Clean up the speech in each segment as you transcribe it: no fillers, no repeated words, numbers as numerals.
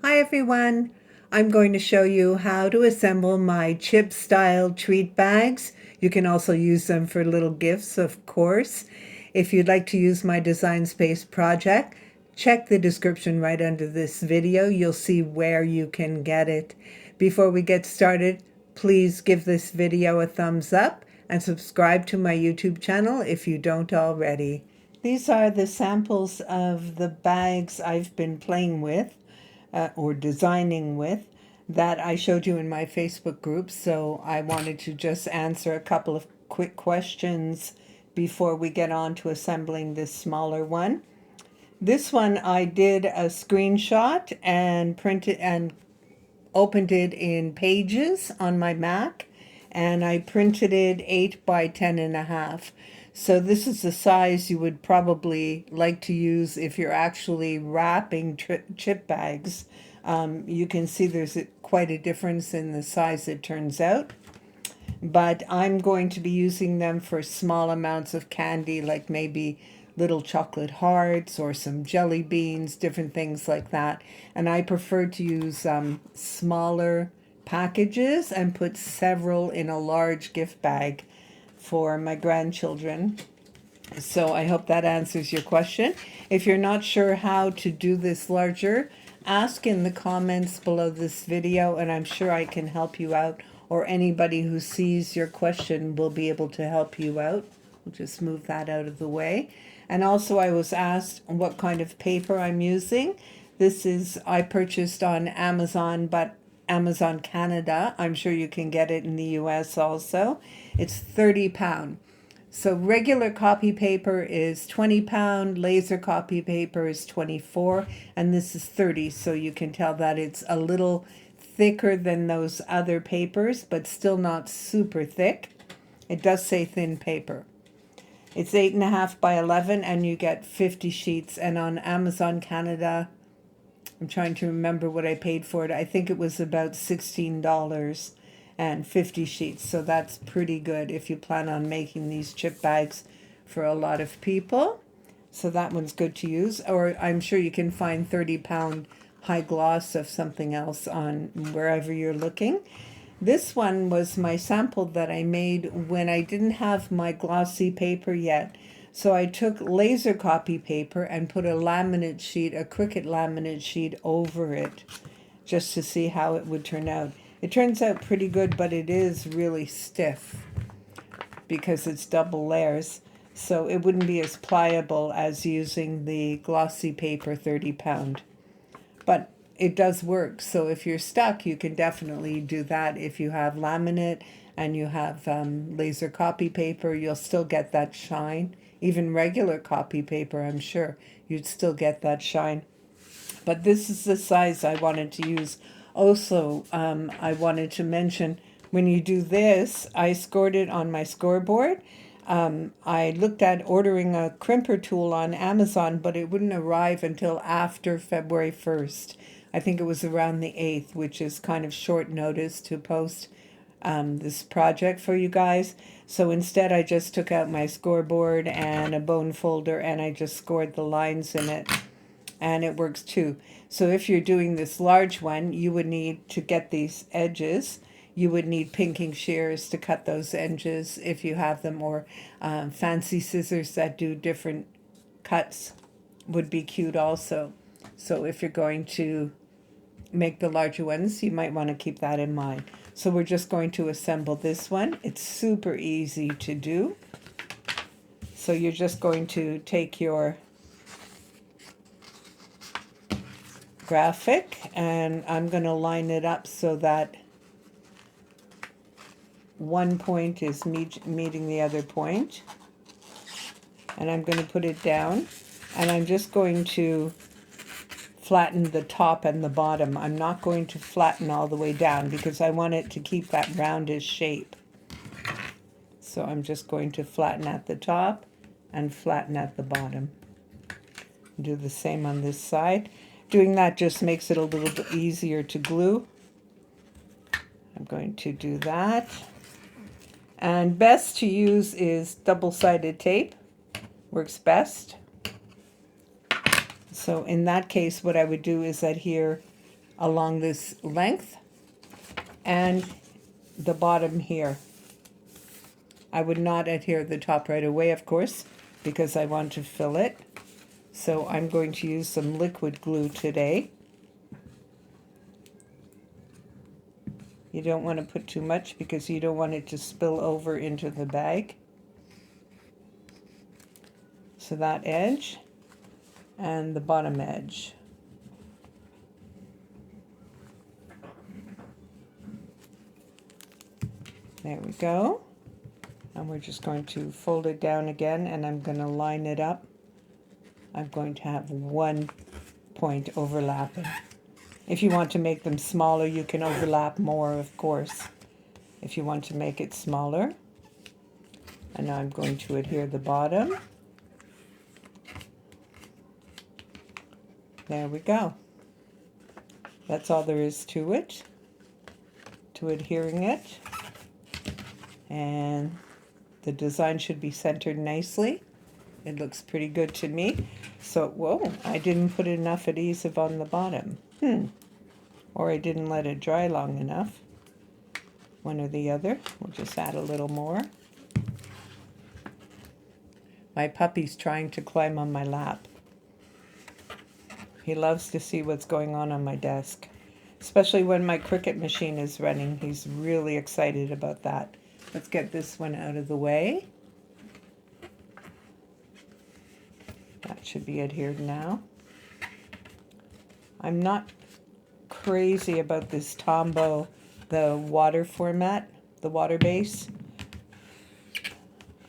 Hi everyone! I'm going to show you how to assemble my chip style treat bags. You can also use them for little gifts, of course. If you'd like to use my Design Space project, check the description right under this video. You'll see where you can get it. Before we get started, please give this video a thumbs up and subscribe to my YouTube channel if you don't already. These are the samples of the bags I've been playing with or designing with that I showed you in my Facebook group. So I wanted to just answer a couple of quick questions before we get on to assembling this smaller one. This one I did a screenshot and printed and opened it in Pages on my Mac, and I printed it 8 by 10.5. So this is the size you would probably like to use if you're actually wrapping chip bags. You can see there's quite a difference in the size it turns out. But I'm going to be using them for small amounts of candy, like maybe little chocolate hearts or some jelly beans, different things like that. And I prefer to use smaller packages and put several in a large gift bag for my grandchildren. So I hope that answers your question. If you're not sure how to do this larger, ask in the comments below this video and I'm sure I can help you out, or anybody who sees your question will be able to help you out. We'll just move that out of the way. And also I was asked what kind of paper I'm using. This is, I purchased on Amazon, but Amazon Canada. I'm sure you can get it in the US also. It's 30 pound. So regular copy paper is 20 pound, laser copy paper is 24, and this is 30. So you can tell that it's a little thicker than those other papers, but still not super thick. It does say thin paper. It's 8.5 by 11 and you get 50 sheets. And on Amazon Canada, I'm trying to remember what I paid for it. I think it was about $16 and 50 sheets. So that's pretty good if you plan on making these chip bags for a lot of people. So that one's good to use. Or I'm sure you can find 30 pound high gloss of something else on wherever you're looking. This one was my sample that I made when I didn't have my glossy paper yet. So I took laser copy paper and put a laminate sheet, a Cricut laminate sheet over it, just to see how it would turn out. It turns out pretty good, but it is really stiff because it's double layers. So it wouldn't be as pliable as using the glossy paper 30 pound. But it does work. So if you're stuck, you can definitely do that. If you have laminate and you have laser copy paper, you'll still get that shine. Even regular copy paper, I'm sure you'd still get that shine. But this is the size I wanted to use. Also, I wanted to mention when you do this, I scored it on my scoreboard. I looked at ordering a crimper tool on Amazon, but it wouldn't arrive until after February 1st. I think it was around the 8th, which is kind of short notice to post this project for you guys. So instead, I just took out my scoreboard and a bone folder and I just scored the lines in it. And it works too. So if you're doing this large one, you would need to get these edges. You would need pinking shears to cut those edges if you have them, or fancy scissors that do different cuts would be cute also. So if you're going to make the larger ones, you might want to keep that in mind. So we're just going to assemble this one. It's super easy to do. So you're just going to take your graphic and I'm going to line it up so that one point is meeting the other point. And I'm going to put it down and I'm just going to flatten the top and the bottom. I'm not going to flatten all the way down because I want it to keep that roundish shape. So I'm just going to flatten at the top and flatten at the bottom. Do the same on this side. Doing that just makes it a little bit easier to glue. I'm going to do that. And best to use is double-sided tape. Works best. So in that case, what I would do is adhere along this length and the bottom here. I would not adhere the top right away, of course, because I want to fill it. So I'm going to use some liquid glue today. You don't want to put too much because you don't want it to spill over into the bag. So that edge and the bottom edge. There we go. And we're just going to fold it down again, and I'm going to line it up. I'm going to have one point overlapping. If you want to make them smaller, you can overlap more, of course, if you want to make it smaller. And now I'm going to adhere the bottom. There we go. That's all there is to it, to adhering it. And the design should be centered nicely. It looks pretty good to me. So, whoa, I didn't put enough adhesive on the bottom. Or I didn't let it dry long enough. One or the other. We'll just add a little more. My puppy's trying to climb on my lap. He loves to see what's going on my desk. Especially when my Cricut machine is running. He's really excited about that. Let's get this one out of the way. That should be adhered now. I'm not crazy about this Tombow, the water format, the water base.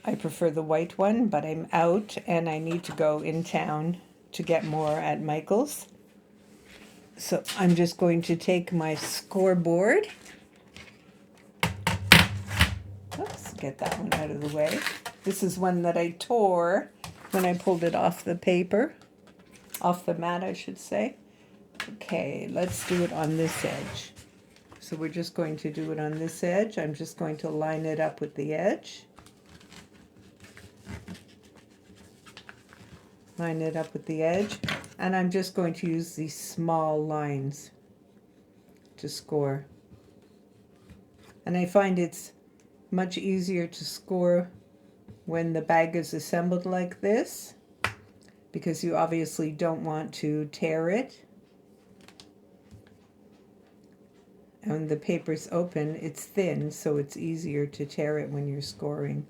I prefer the white one, but I'm out and I need to go in town to get more at Michael's. So I'm just going to take my scoreboard. Let's get that one out of the way. This is one that I tore when I pulled it off the paper, off the mat, I should say. Okay, let's do it on this edge. So we're just going to do it on this edge. I'm just going to line it up with the edge. Line it up with the edge. And I'm just going to use these small lines to score. And I find it's much easier to score when the bag is assembled like this, because you obviously don't want to tear it. And when the paper's open, it's thin, so it's easier to tear it when you're scoring.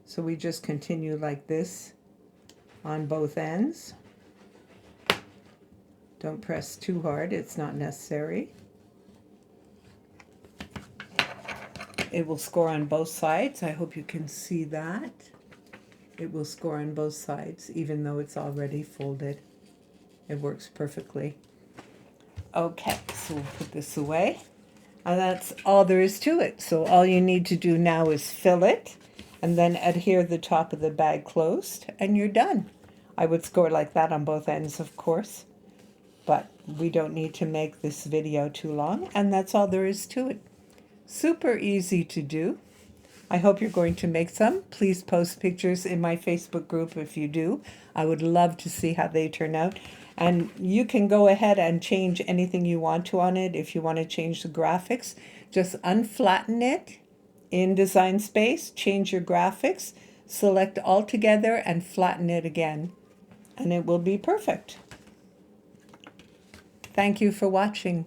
So we just continue like this on both ends. Don't press too hard, it's not necessary. It will score on both sides. I hope you can see that. It will score on both sides, even though it's already folded. It works perfectly. Okay, so we'll put this away. And that's all there is to it. So all you need to do now is fill it and then adhere the top of the bag closed, and you're done. I would score like that on both ends, of course, but we don't need to make this video too long, and that's all there is to it. Super easy to do. I hope you're going to make some. Please post pictures in my Facebook group if you do. I would love to see how they turn out. And you can go ahead and change anything you want to on it. If you want to change the graphics, just unflatten it in Design Space, change your graphics, select all together and flatten it again, and it will be perfect. Thank you for watching.